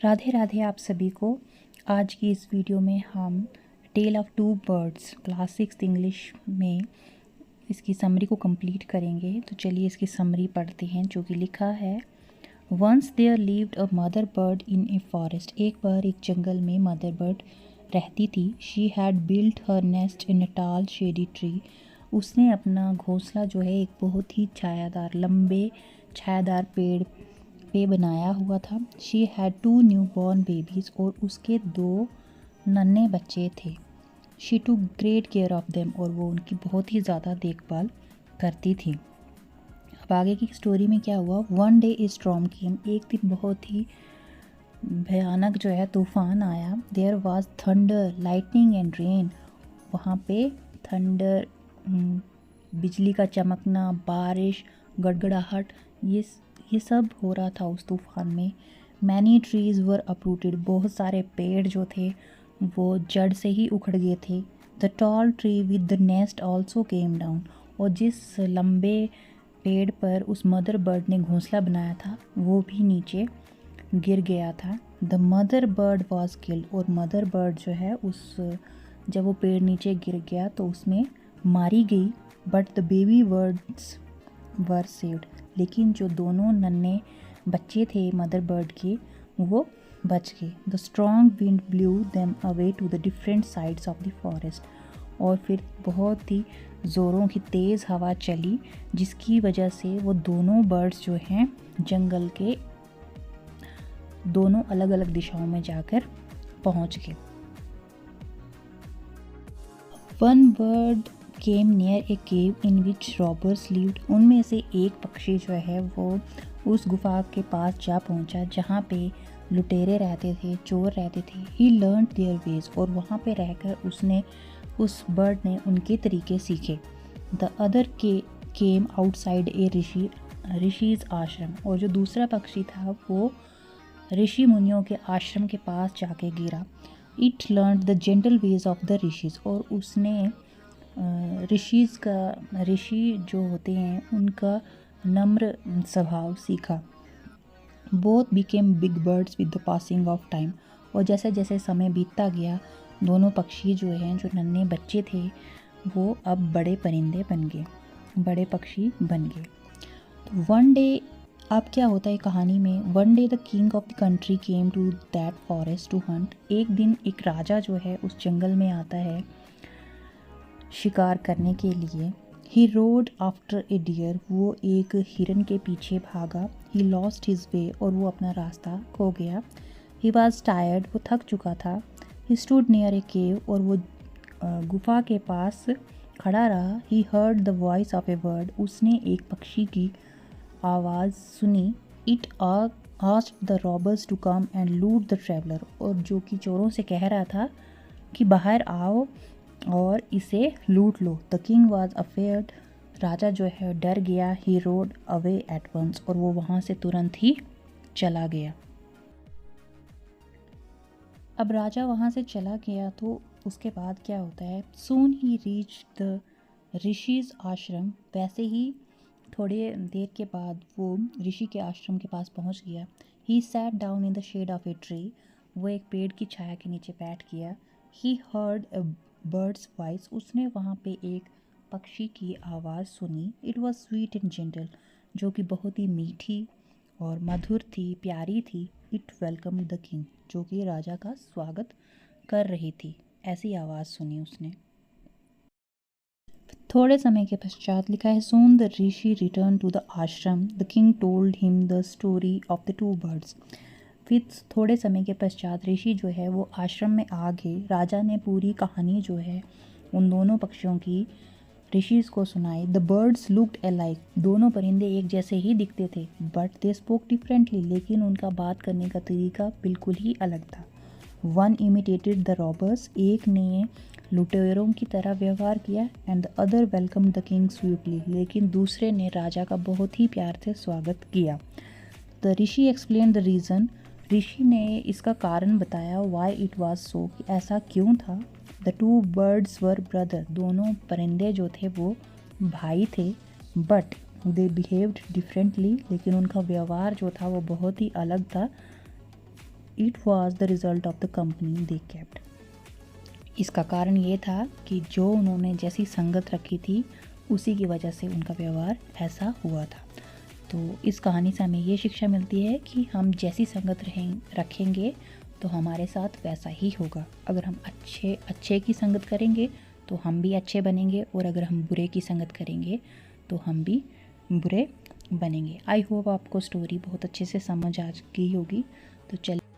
राधे राधे आप सभी को। आज की इस वीडियो में हम tale of two birds class 6 English में इसकी समरी को कंप्लीट करेंगे। तो चलिए इसकी समरी पढ़ते हैं जो कि लिखा है। Once there lived a mother bird in a forest. एक बार एक जंगल में मदर बर्ड रहती थी। She had built her nest in a tall shady tree. उसने अपना घोंसला जो है एक बहुत ही छायादार लंबे छायादार पेड़ पे बनाया हुआ था। She had 2 new born babies और उसके 2 नन्हे बच्चे थे। She took great care of them और वो उनकी बहुत ही ज़्यादा देखभाल करती थी। अब आगे की स्टोरी में क्या हुआ। One day a storm came. एक दिन बहुत ही भयानक जो है तूफान आया। There was thunder lightning and rain. वहाँ पे थंडर बिजली का चमकना, बारिश, गड़गड़ाहट, ये सब हो रहा था उस तूफान में। मैनी ट्रीज़ वर अपरूटेड। बहुत सारे पेड़ जो थे वो जड़ से ही उखड़ गए थे। The tall tree with the nest also came down. और जिस लंबे पेड़ पर उस मदर बर्ड ने घोंसला बनाया था वो भी नीचे गिर गया था। The mother bird was killed. और मदर बर्ड जो है जब वो पेड़ नीचे गिर गया तो उसमें मारी गई। But the baby birds were saved. लेकिन जो दोनों नन्हे बच्चे थे मदर बर्ड के वो बच गए। The strong wind blew them away to the different sides of the forest. और फिर बहुत ही ज़ोरों की तेज़ हवा चली जिसकी वजह से वो दोनों बर्ड्स जो हैं जंगल के दोनों अलग अलग दिशाओं में जाकर पहुंच गए। One bird came near a cave in which robbers lived. उनमें से एक पक्षी जो है वो उस गुफा के पास जा पहुंचा जहाँ पे लुटेरे रहते थे, चोर रहते थे। ही लर्न देयर वेज। और वहाँ पे रहकर उस बर्ड ने उनके तरीके सीखे। द अदर केम आउटसाइड ए ऋषिज आश्रम। और जो दूसरा पक्षी था वो ऋषि मुनियों के आश्रम के पास जाके गिरा। It learn the gentle ways of the rishis. और उसने ऋषि जो होते हैं उनका नम्र स्वभाव सीखा। Both became big birds with the passing of time. और जैसे जैसे समय बीतता गया दोनों पक्षी जो हैं जो नन्हे बच्चे थे वो अब बड़े परिंदे बन गए, बड़े पक्षी बन गए। तो वन डे अब क्या होता है कहानी में। One day the king of the country came to that forest to hunt. एक दिन एक राजा जो है उस जंगल में आता है शिकार करने के लिए। He rode after a deer. वो एक हिरन के पीछे भागा। He lost his way. और वो अपना रास्ता खो गया। He was tired. वो थक चुका था। He stood near a cave. और वो गुफा के पास खड़ा रहा। He heard the voice of a bird. उसने एक पक्षी की आवाज़ सुनी। It asked the robbers to come and loot the traveller. और जो कि चोरों से कह रहा था कि बाहर आओ और इसे लूट लो। The king was afraid. राजा जो है डर गया। He rode away at once. और वो वहाँ से तुरंत ही चला गया। अब राजा वहाँ से चला गया तो उसके बाद क्या होता है। सून ही रीच द ऋषिज आश्रम। वैसे ही थोड़े देर के बाद वो ऋषि के आश्रम के पास पहुँच गया। He sat down in the shade of a tree. वो एक पेड़ की छाया के नीचे बैठ गया। He heard a bird's voice. उसने वहाँ पे एक पक्षी की आवाज़ सुनी। It was sweet and gentle. जो कि बहुत ही मीठी और मधुर थी, प्यारी थी। It welcome the king. जो कि राजा का स्वागत कर रही थी। ऐसी आवाज़ सुनी उसने। थोड़े समय के पश्चात लिखा है। Soon the rishi return to the ashram. The king told him the story of the 2 birds. फिर थोड़े समय के पश्चात ऋषि जो है वो आश्रम में आ गए। राजा ने पूरी कहानी जो है उन दोनों पक्षियों की ऋषि को सुनाई। The birds looked alike. दोनों परिंदे एक जैसे ही दिखते थे। But they spoke differently. लेकिन उनका बात करने का तरीका बिल्कुल ही अलग था। One imitated the robbers. एक ने लुटेरों की तरह व्यवहार किया। And the other welcome the king sweetly. लेकिन दूसरे ने राजा का बहुत ही प्यार से स्वागत किया। The rishi explain the reason. ऋषि ने इसका कारण बताया। Why it was so. कि ऐसा क्यों था। The 2 birds were brother. दोनों परिंदे जो थे वो भाई थे। But they behaved differently. लेकिन उनका व्यवहार जो था वो बहुत ही अलग था। It was the result of the company they kept. इसका कारण ये था कि जो उन्होंने जैसी संगत रखी थी उसी की वजह से उनका व्यवहार ऐसा हुआ था। तो इस कहानी से हमें ये शिक्षा मिलती है कि हम जैसी संगत रखेंगे तो हमारे साथ वैसा ही होगा। अगर हम अच्छे की संगत करेंगे तो हम भी अच्छे बनेंगे, और अगर हम बुरे की संगत करेंगे तो हम भी बुरे बनेंगे। आई होप आपको स्टोरी बहुत अच्छे से समझ आ गई होगी। तो चलिए